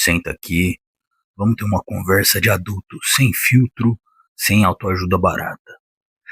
Senta aqui, vamos ter uma conversa de adulto, sem filtro, sem autoajuda barata.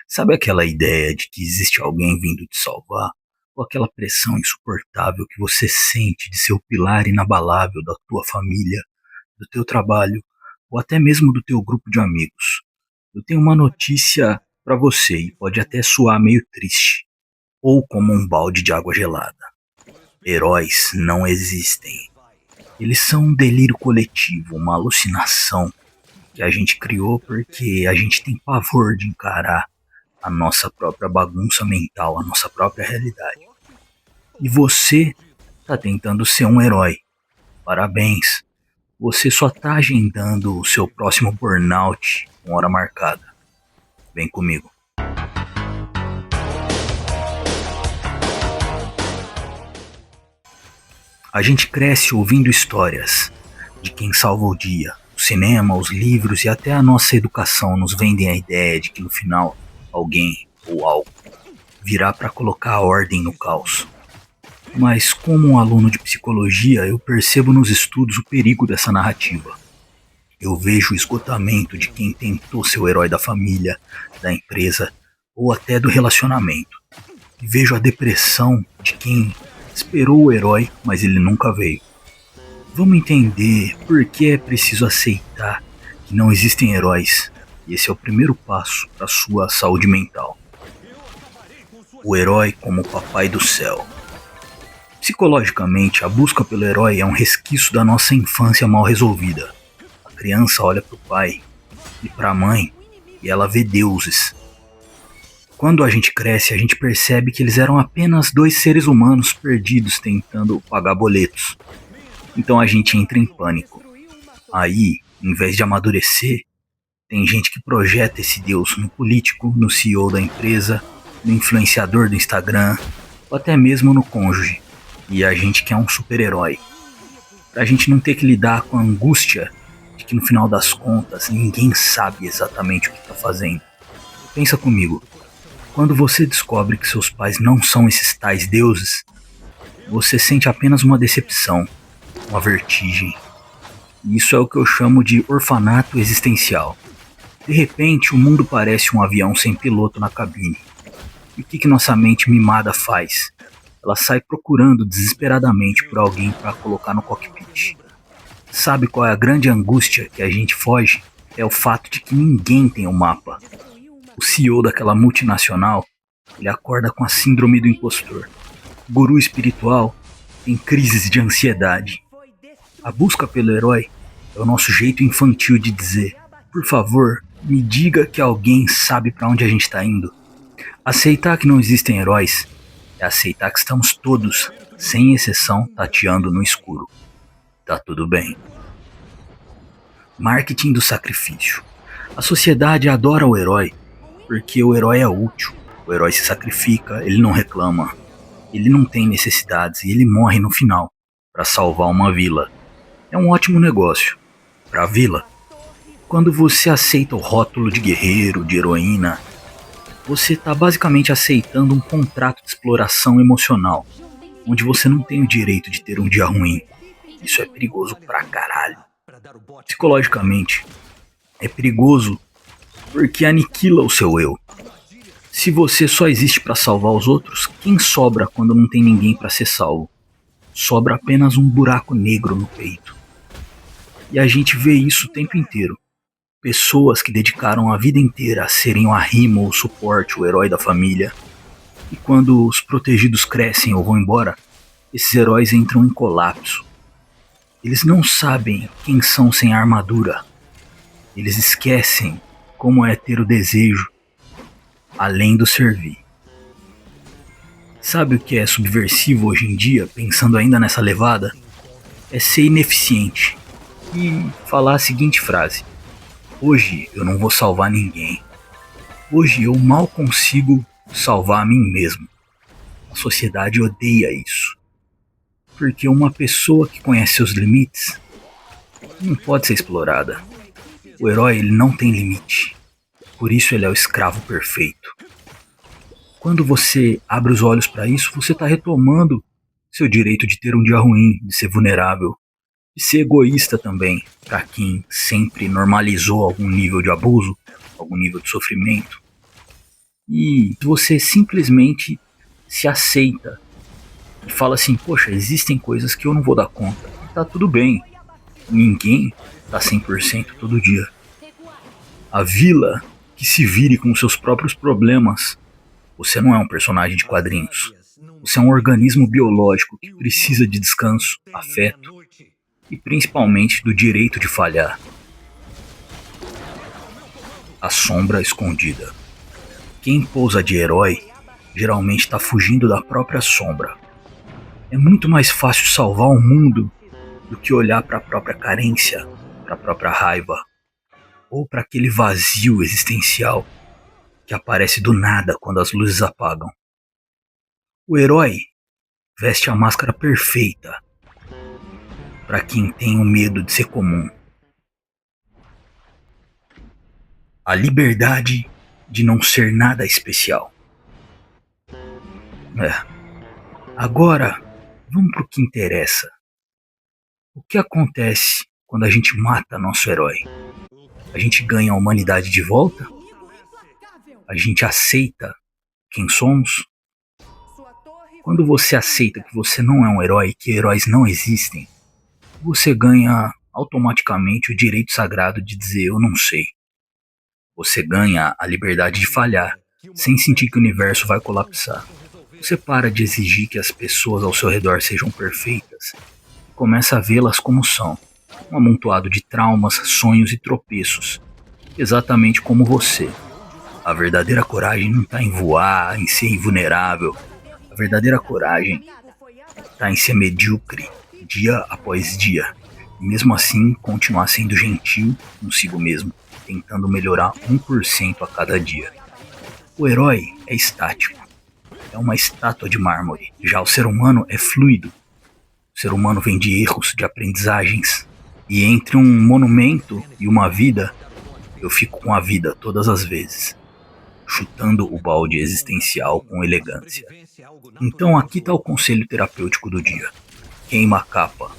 Sabe aquela ideia de que existe alguém vindo te salvar? Ou aquela pressão insuportável que você sente de ser o pilar inabalável da tua família, do teu trabalho, ou até mesmo do teu grupo de amigos? Eu tenho uma notícia para você e pode até soar meio triste, ou como um balde de água gelada. Heróis não existem. Eles são um delírio coletivo, uma alucinação que a gente criou porque a gente tem pavor de encarar a nossa própria bagunça mental, a nossa própria realidade. E você tá tentando ser um herói. Parabéns. Você só tá agendando o seu próximo burnout com hora marcada. Vem comigo. A gente cresce ouvindo histórias de quem salva o dia. O cinema, os livros e até a nossa educação nos vendem a ideia de que no final alguém ou algo virá para colocar a ordem no caos. Mas como um aluno de psicologia, eu percebo nos estudos o perigo dessa narrativa. Eu vejo o esgotamento de quem tentou ser o herói da família, da empresa ou até do relacionamento. E vejo a depressão de quem esperou o herói, mas ele nunca veio. Vamos entender por que é preciso aceitar que não existem heróis. E esse é o primeiro passo para a sua saúde mental. O herói como o papai do céu. Psicologicamente, a busca pelo herói é um resquício da nossa infância mal resolvida. A criança olha para o pai e para a mãe e ela vê deuses. Quando a gente cresce, a gente percebe que eles eram apenas dois seres humanos perdidos tentando pagar boletos. Então a gente entra em pânico. Aí, em vez de amadurecer, tem gente que projeta esse Deus no político, no CEO da empresa, no influenciador do Instagram, ou até mesmo no cônjuge. E a gente quer um super-herói. Pra gente não ter que lidar com a angústia de que no final das contas ninguém sabe exatamente o que tá fazendo. Pensa comigo. Quando você descobre que seus pais não são esses tais deuses, você sente apenas uma decepção, uma vertigem. E isso é o que eu chamo de orfanato existencial. De repente, o mundo parece um avião sem piloto na cabine. E o que nossa mente mimada faz? Ela sai procurando desesperadamente por alguém para colocar no cockpit. Sabe qual é a grande angústia que a gente foge? É o fato de que ninguém tem um mapa. O CEO daquela multinacional, ele acorda com a síndrome do impostor. O guru espiritual tem crises de ansiedade. A busca pelo herói é o nosso jeito infantil de dizer: por favor, me diga que alguém sabe para onde a gente está indo. Aceitar que não existem heróis é aceitar que estamos todos, sem exceção, tateando no escuro. Tá tudo bem. Marketing do sacrifício. A sociedade adora o herói porque o herói é útil. O herói se sacrifica, ele não reclama, ele não tem necessidades e ele morre no final para salvar uma vila. É um ótimo negócio. Para a vila, quando você aceita o rótulo de guerreiro, de heroína, você está basicamente aceitando um contrato de exploração emocional, onde você não tem o direito de ter um dia ruim. Isso é perigoso pra caralho. Psicologicamente, é perigoso porque aniquila o seu eu. Se você só existe para salvar os outros, quem sobra quando não tem ninguém para ser salvo? Sobra apenas um buraco negro no peito. E a gente vê isso o tempo inteiro. Pessoas que dedicaram a vida inteira a serem o arrimo, o suporte, o herói da família. E quando os protegidos crescem ou vão embora, esses heróis entram em colapso. Eles não sabem quem são sem armadura. Eles esquecem como é ter o desejo, além do servir. Sabe o que é subversivo hoje em dia, pensando ainda nessa levada? É ser ineficiente e falar a seguinte frase: hoje eu não vou salvar ninguém. Hoje eu mal consigo salvar a mim mesmo. A sociedade odeia isso. Porque uma pessoa que conhece seus limites não pode ser explorada. O herói, ele não tem limite. Por isso ele é o escravo perfeito. Quando você abre os olhos para isso, você está retomando seu direito de ter um dia ruim, de ser vulnerável, de ser egoísta também, para quem sempre normalizou algum nível de abuso, algum nível de sofrimento, e você simplesmente se aceita e fala assim: poxa, existem coisas que eu não vou dar conta, e tá tudo bem, ninguém tá 100% todo dia. A vila que se vire com seus próprios problemas. Você não é um personagem de quadrinhos. Você é um organismo biológico que precisa de descanso, afeto e principalmente do direito de falhar. A sombra escondida. Quem pousa de herói geralmente está fugindo da própria sombra. É muito mais fácil salvar o mundo do que olhar para a própria carência, para a própria raiva ou para aquele vazio existencial que aparece do nada quando as luzes apagam. O herói veste a máscara perfeita para quem tem o medo de ser comum. A liberdade de não ser nada especial. Agora, vamos pro que interessa. O que acontece quando a gente mata nosso herói? A gente ganha a humanidade de volta? A gente aceita quem somos? Quando você aceita que você não é um herói, que heróis não existem, você ganha automaticamente o direito sagrado de dizer eu não sei. Você ganha a liberdade de falhar, sem sentir que o universo vai colapsar. Você para de exigir que as pessoas ao seu redor sejam perfeitas e começa a vê-las como são, um amontoado de traumas, sonhos e tropeços, exatamente como você. A verdadeira coragem não está em voar, em ser invulnerável. A verdadeira coragem está em ser medíocre, dia após dia, e mesmo assim continuar sendo gentil consigo mesmo, tentando melhorar 1% a cada dia. O herói é estático, é uma estátua de mármore. Já o ser humano é fluido. O ser humano vem de erros, de aprendizagens. E entre um monumento e uma vida, eu fico com a vida todas as vezes, chutando o balde existencial com elegância. Então aqui está o conselho terapêutico do dia. Queima a capa,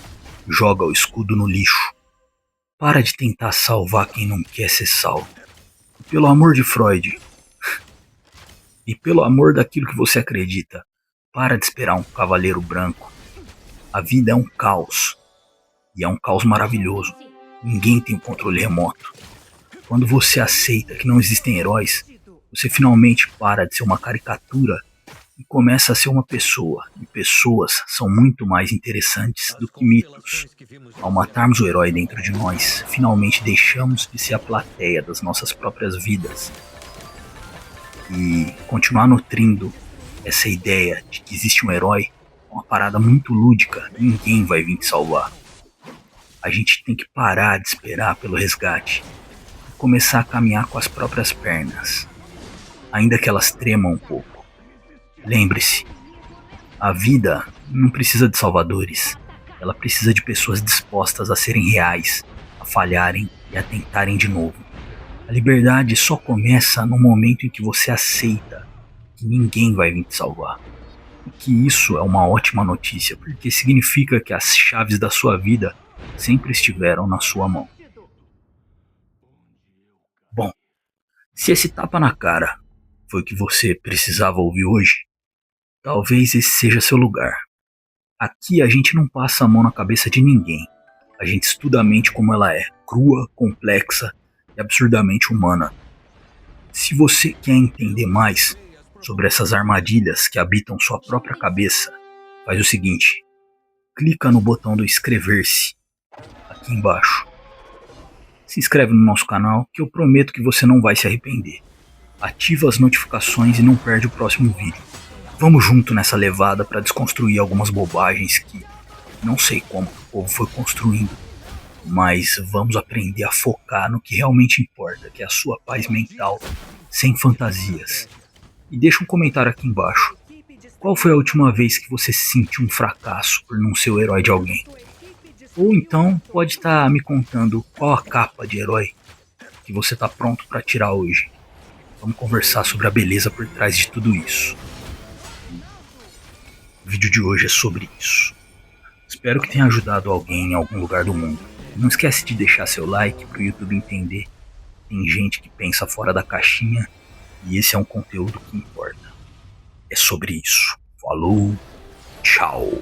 joga o escudo no lixo. Para de tentar salvar quem não quer ser salvo. E pelo amor de Freud, e pelo amor daquilo que você acredita, para de esperar um cavaleiro branco. A vida é um caos, e é um caos maravilhoso. Ninguém tem um controle remoto. Quando você aceita que não existem heróis, você finalmente para de ser uma caricatura e começa a ser uma pessoa. E pessoas são muito mais interessantes do que mitos. Ao matarmos o herói dentro de nós, finalmente deixamos de ser a plateia das nossas próprias vidas. E continuar nutrindo essa ideia de que existe um herói é uma parada muito lúdica. Ninguém vai vir te salvar. A gente tem que parar de esperar pelo resgate e começar a caminhar com as próprias pernas, ainda que elas tremam um pouco. Lembre-se, a vida não precisa de salvadores. Ela precisa de pessoas dispostas a serem reais, a falharem e a tentarem de novo. A liberdade só começa no momento em que você aceita que ninguém vai vir te salvar. E que isso é uma ótima notícia, porque significa que as chaves da sua vida sempre estiveram na sua mão. Bom, se esse tapa na cara foi o que você precisava ouvir hoje, talvez esse seja seu lugar. Aqui a gente não passa a mão na cabeça de ninguém. A gente estuda a mente como ela é, crua, complexa e absurdamente humana. Se você quer entender mais sobre essas armadilhas que habitam sua própria cabeça, faz o seguinte: clica no botão do inscrever-se aqui embaixo. Se inscreve no nosso canal que eu prometo que você não vai se arrepender. Ativa as notificações e não perde o próximo vídeo. Vamos junto nessa levada para desconstruir algumas bobagens que não sei como o povo foi construindo, mas vamos aprender a focar no que realmente importa, que é a sua paz mental, sem fantasias. E deixa um comentário aqui embaixo. Qual foi a última vez que você se sentiu um fracasso por não ser o herói de alguém? Ou então pode estar me contando qual a capa de herói que você está pronto para tirar hoje. Vamos conversar sobre a beleza por trás de tudo isso. O vídeo de hoje é sobre isso. Espero que tenha ajudado alguém em algum lugar do mundo. Não esquece de deixar seu like para o YouTube entender. Tem gente que pensa fora da caixinha e esse é um conteúdo que importa. É sobre isso. Falou, tchau.